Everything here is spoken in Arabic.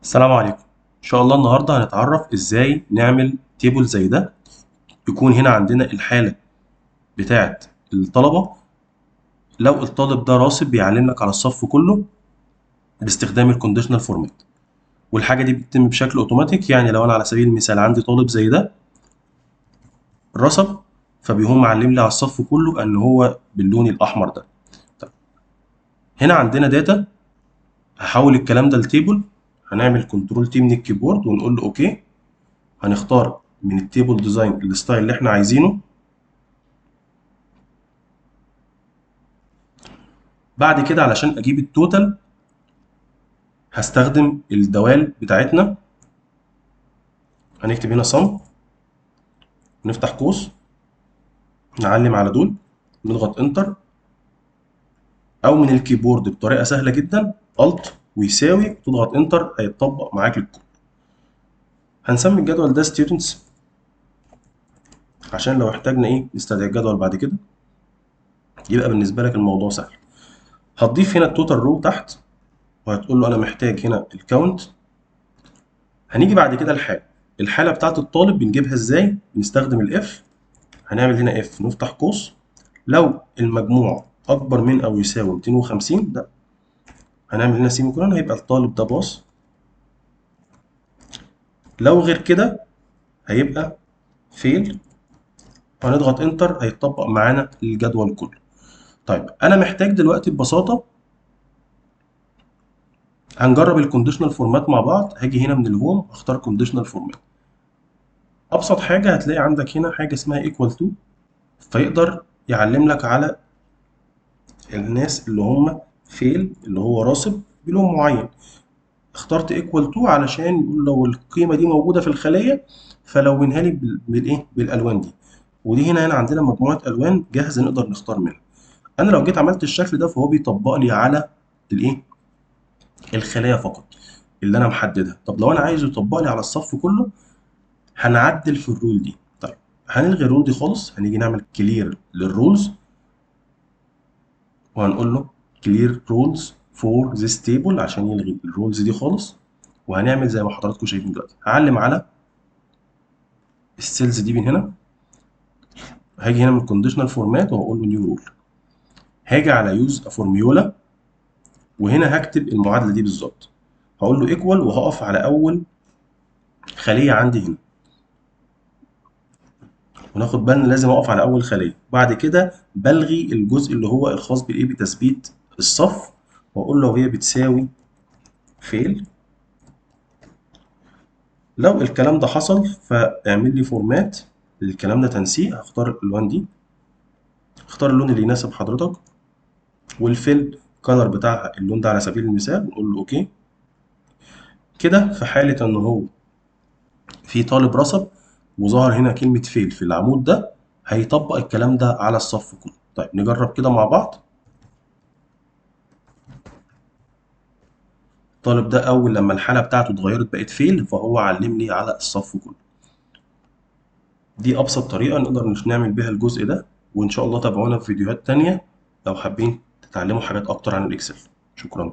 السلام عليكم. ان شاء الله النهارده هنتعرف ازاي نعمل تيبل زي ده. يكون هنا عندنا الحالة بتاعة الطلبة. لو الطالب ده راسب بيعلم لك على الصف كله باستخدام الكونديشنال فورمات، والحاجة دي بتتم بشكل اوتوماتيك. يعني لو انا على سبيل المثال عندي طالب زي ده رسب، فبيقوم معلم لي على الصف كله ان هو باللون الاحمر ده. طيب، هنا عندنا داتا. هحول الكلام ده لتيبل. هنعمل كنترول تي من الكيبورد ونقول له اوكي. هنختار من التيبل ديزاين الستايل اللي احنا عايزينه. بعد كده علشان اجيب التوتال هستخدم الدوال بتاعتنا. هنكتب هنا صم، نفتح قوس، نعلم على دول، نضغط انتر، او من الكيبورد بطريقه سهله جدا الت ويساوي تضغط انتر هيتطبق معاك الكود. هنسمي الجدول ده students عشان لو احتاجنا نستدعي الجدول بعد كده يبقى بالنسبه لك الموضوع سهل. هتضيف هنا التوتال رو تحت، وهتقول له انا محتاج هنا الكاونت. هنيجي بعد كده الحاله بتاعت الطالب بنجيبها ازاي؟ بنستخدم الاف. هنعمل هنا اف نفتح قوس، لو المجموع اكبر من او يساوي 250 ده هنعمل هنا سيمي كولون، هيبقى الطالب ده باص. لو غير كده هيبقى فيل، وهنضغط انتر هيتطبق معانا الجدول كله. طيب انا محتاج دلوقتي ببساطه هنجرب الكونديشنال فورمات مع بعض. هاجي هنا من الهوم اختار كونديشنال فورمات. ابسط حاجه هتلاقي عندك هنا حاجه اسمها ايكوال تو، فيقدر يعلم لك على الناس اللي هم فيل اللي هو راسب بلون معين. اخترت equal to علشان يقول لو القيمة دي موجودة في الخلية فلونها لي بالألوان دي. ودي هنا عندنا مجموعة ألوان جاهزة نقدر نختار منها. أنا لو جيت عملت الشكل ده فهو بيطبق لي على الإيه؟ الخلايا فقط اللي أنا محددها. طب لو أنا عايزه يطبق لي على الصف كله هنعدل في الرول دي. طيب هنلغي الرول دي خالص، هنيجي نعمل كلير للرولز وهنقول له كلير رولز فور ذيس تيبل عشان يلغي الرولز دي خالص. وهنعمل زي ما حضراتكم شايفين دلوقتي، هعلم على السيلز دي من هنا. هاجي هنا من الكونديشنال فورمات وهقول له نيو رول. هاجي على يوز فورميولا وهنا هكتب المعادله دي بالظبط. هقول له ايكوال وهقف على اول خليه عندي هنا، وناخد بالنا لازم اقف على اول خليه. بعد كده بلغي الجزء اللي هو الخاص بتثبيت الصف، واقول له هي بتساوي فيل. لو الكلام ده حصل فاعمل لي فورمات للكلام ده تنسيق. هختار الالوان دي، اختار اللون اللي يناسب حضرتك، والفيل كلر بتاعها اللون ده على سبيل المثال، ونقول له اوكي. كده في حالة ان هو في طالب رسب وظهر هنا كلمة فيل في العمود ده هيطبق الكلام ده على الصف كله. طيب نجرب كده مع بعض. الطالب ده اول لما الحالة بتاعته اتغيرت بقت فيل فهو علم لي على الصف كله. دي ابسط طريقة نقدر نعمل بيها الجزء ده، وان شاء الله تابعونا في فيديوهات تانية لو حابين تتعلموا حاجات اكتر عن الاكسل. شكرا.